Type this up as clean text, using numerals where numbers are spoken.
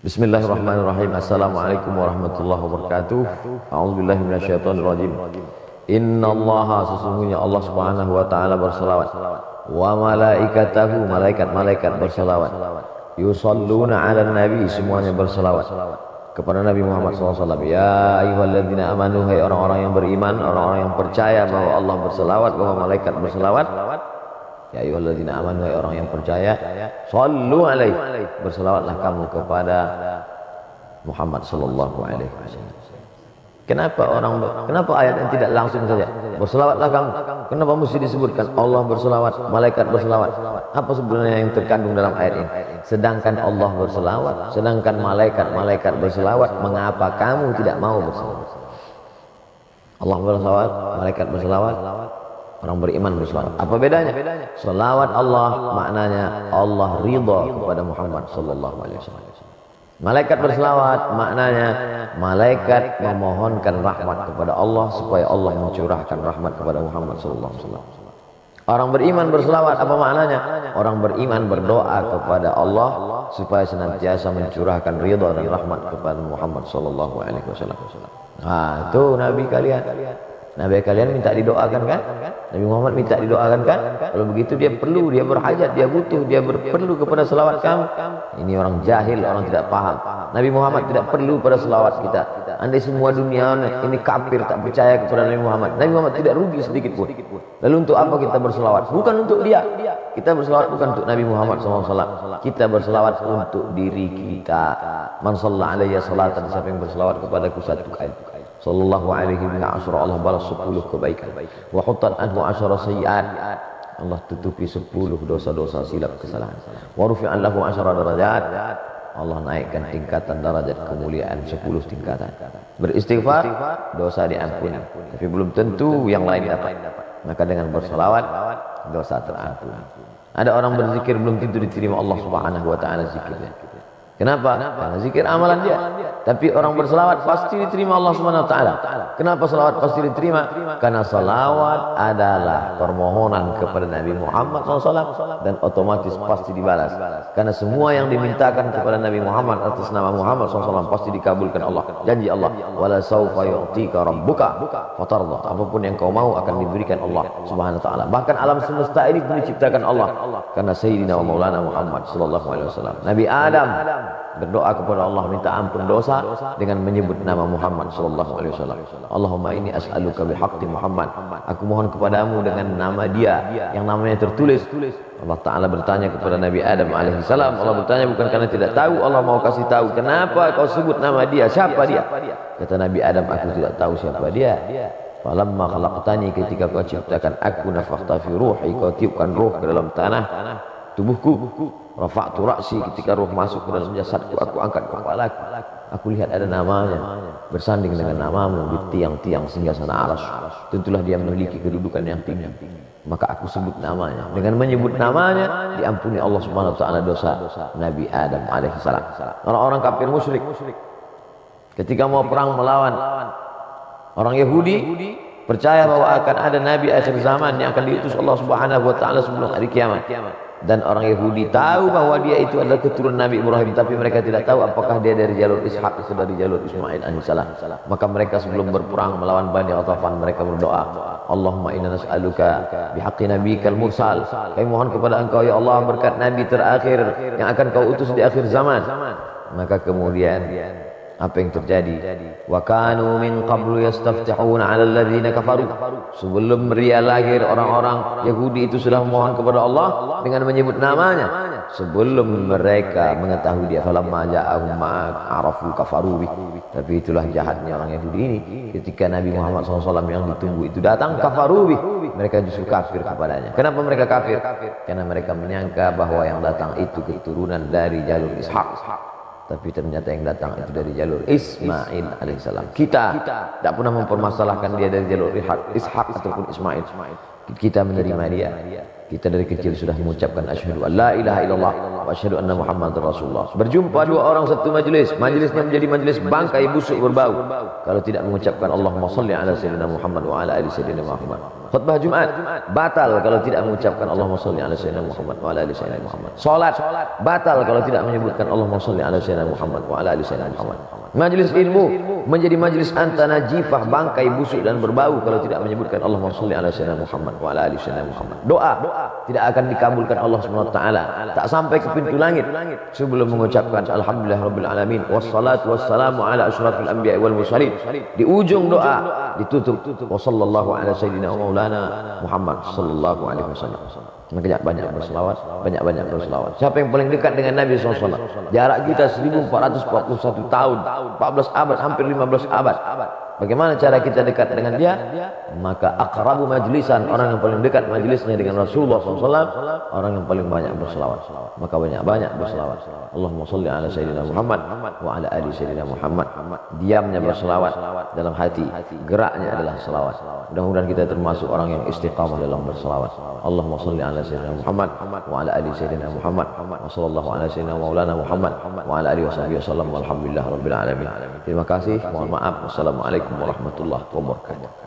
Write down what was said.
Bismillahirrahmanirrahim. Assalamualaikum warahmatullahi wabarakatuh. A'udzubillahi minasyaitonirrajim. Innallaha, sesungguhnya Allah Subhanahu wa taala berselawat, wa malaikatahu, malaikat-malaikat berselawat, yusalluna 'alan nabi, semuanya berselawat kepada Nabi Muhammad SAW. Ya ayyuhalladzina amanu, hai orang-orang yang beriman, orang-orang yang percaya bahwa Allah berselawat, bahwa malaikat berselawat. Ya ayyuhalladzina amanu, hai orang yang percaya, shallu alaihi, berselawatlah kamu kepada Muhammad sallallahu alaihi wasallam. Kenapa ayat yang tidak langsung saja berselawatlah kamu? Kenapa mesti disebutkan Allah berselawat, malaikat berselawat? Apa sebenarnya yang terkandung dalam ayat ini? Sedangkan Allah berselawat, sedangkan malaikat berselawat, mengapa kamu tidak mau berselawat? Allah berselawat, malaikat berselawat, orang beriman berselawat. Apa bedanya? Selawat Allah maknanya Allah ridha kepada Muhammad sallallahu alaihi wasallam. Malaikat berselawat maknanya malaikat memohonkan rahmat kepada Allah supaya Allah mencurahkan rahmat kepada Muhammad sallallahu alaihi wasallam. Orang beriman berselawat, apa maknanya? Orang beriman berdoa kepada Allah supaya senantiasa mencurahkan ridha dan rahmat kepada Muhammad sallallahu alaihi wasallam. Ah, itu nabi kalian. Nabi kalian minta didoakan kan? Nabi Muhammad minta didoakan kan? Kalau begitu dia perlu, dia berhajat, dia butuh, dia perlu kepada selawat kamu. Ini orang jahil, orang tidak paham. Nabi Muhammad tidak perlu pada selawat kita. Andai semua dunia ini kafir tak percaya kepada Nabi Muhammad tidak rugi sedikit pun. Lalu untuk apa kita berselawat? Bukan untuk dia. Kita berselawat bukan untuk Nabi Muhammad SAW. Kita berselawat untuk diri kita. Man shalla alayya salatan, siapa yang berselawat kepadaku satu kali, sallallahu alaihi wa sallam, Allah balas 10 kebaikan. Wa hutat anhu 10 sayyi'at, Allah tutupi 10 dosa-dosa silap kesalahan. Wa rufi'an lahu 10 darajat, Allah naikkan tingkatan derajat kemuliaan 10 tingkatan. Beristighfar, dosa diampuni. Tapi belum tentu yang lain dapat. Maka dengan berselawat, dosa terampuni. Ada orang berzikir belum tentu diterima Allah Subhanahu wa taala zikirnya. Kenapa? Karena zikir amalan dia. Tapi orang berselawat pasti diterima Allah Subhanahu wa taala. Kenapa selawat pasti diterima? Karena selawat adalah permohonan kepada Nabi Muhammad SAW dan otomatis pasti dibalas. Karena semua yang dimintakan kepada Nabi Muhammad atas nama Muhammad SAW pasti dikabulkan Allah. Janji Allah, wala saufa yu'tika rabbuka fatarda. Apapun yang kau mau akan diberikan Allah Subhanahu wa taala. Bahkan alam semesta ini pun diciptakan Allah karena Sayyidina wa Maulana Muhammad sallallahu alaihi wasallam. Nabi Adam berdoa kepada Allah minta ampun dosa dengan menyebut nama Muhammad sallallahu alaihi wasallam. Allahumma inni as'aluka bihaqqi Muhammad. Aku mohon kepadamu dengan nama dia yang namanya tertulis. Allah Ta'ala bertanya kepada Nabi Adam alaihissalam. Allah bertanya bukan karena tidak tahu, Allah mau kasih tahu. Kenapa kau sebut nama dia? Siapa dia? Kata Nabi Adam, aku tidak tahu siapa dia. Falamma khalaqtani, ketika kau ciptakan aku, nafakhta fi ruhi, kau tiupkan ruh ke dalam tanah tubuhku. Rafa'tu ra'si, ketika ruh masuk ke dalam jasadku, aku angkat kepalaku. Aku lihat ada namanya bersanding dengan namamu di tiang-tiang singgasana arsy. Tentulah dia memiliki kedudukan yang tinggi. Maka aku sebut namanya. Dengan menyebut namanya diampuni Allah Subhanahu wa taala dosa Nabi Adam alaihissalam. Orang-orang kafir musyrik ketika mau perang melawan orang Yahudi, percaya bahwa akan ada nabi akhir zaman yang akan diutus Allah Subhanahu wa taala sebelum hari kiamat. Dan orang Yahudi tahu bahwa dia itu adalah keturunan Nabi Ibrahim, tapi mereka tidak tahu apakah dia dari jalur Ishak atau dari jalur Ismail alaihissalam. Maka mereka sebelum berperang melawan Bani Ghatafan, mereka berdoa, Allahumma inna nas'aluka bihaqqi nabiyikal mursal. Kami mohon kepada engkau ya Allah berkat nabi terakhir yang akan kau utus di akhir zaman. Maka kemudian apa yang terjadi? Wa kanu min qablu yastaftihuna 'ala alladhina kafaru. Sebelum dia lahir, orang-orang Yahudi itu sudah memohon kepada Allah dengan menyebut namanya. Sebelum mereka mengetahui dia, falamma ja'ahum ma'arafu kafaru. Tapi itulah jahatnya orang Yahudi ini. Ketika Nabi Muhammad SAW yang ditunggu itu datang, kafaru, mereka justru kafir kepadanya. Kenapa mereka kafir? Karena mereka menyangka bahwa yang datang itu keturunan dari jalur Ishak. Tapi ternyata yang datang itu dari jalur Ismail alaihissalam. Kita tidak pernah mempermasalahkan dia dari jalur Ishak ataupun Ismail. Kita menerima dia. Kita dari kecil sudah mengucapkan asyhadu an la ilaha illallah wa asyhadu anna muhammadar rasulullah. Berjumpa dua orang satu majlis, majlisnya menjadi majlis bangkai busuk berbau kalau tidak mengucapkan Allahumma shalli ala sayyidina Muhammad wa ala ali sayyidina Muhammad. Khutbah Jumat batal kalau tidak mengucapkan Allahumma shalli ala sayyidina Muhammad wa ala ali sayyidina Muhammad. Salat batal kalau tidak menyebutkan Allahumma shalli ala sayyidina Muhammad wa ala ali sayyidina Muhammad. Majlis ilmu menjadi majlis antara jifah bangkai busuk dan berbau kalau tidak menyebutkan Allahumma shalli ala sayyidina Muhammad wa ala ali sayyidina Muhammad. Doa tidak akan dikabulkan Allah Subhanahu wa taala, tak sampai ke pintu langit sebelum mengucapkan alhamdulillahirabbil alamin wassalatu wassalamu ala asyrafil anbiya'i wal mursalin. Di ujung doa ditutup wa sallallahu ala sayyidina maulana Muhammad sallallahu alaihi wasallam. Banyak berselawat, banyak berselawat. Siapa yang paling dekat dengan Nabi SAW? Jarak kita 1441 tahun, 14 abad, hampir 15 abad. Bagaimana cara kita dekat dengan dia? Maka aqrabu majlisan, orang yang paling dekat majlisnya dengan Rasulullah SAW, orang yang paling banyak berselawat. Maka banyak berselawat. Allahumma shalli ala sayyidina Muhammad wa ala ali sayyidina Muhammad. Diamnya berselawat, dalam hati geraknya adalah selawat. Mudah-mudahan kita termasuk orang yang istiqamah dalam berselawat. Allahumma shalli ala sayyidina Muhammad wa ala ali sayyidina Muhammad wa sallallahu ala sayyidina maulana Muhammad wa ala alihi wasallam walhamdulillah rabbil alamin. Terima kasih, mohon maaf. Wassalamualaikum warahmatullahi wabarakatuh.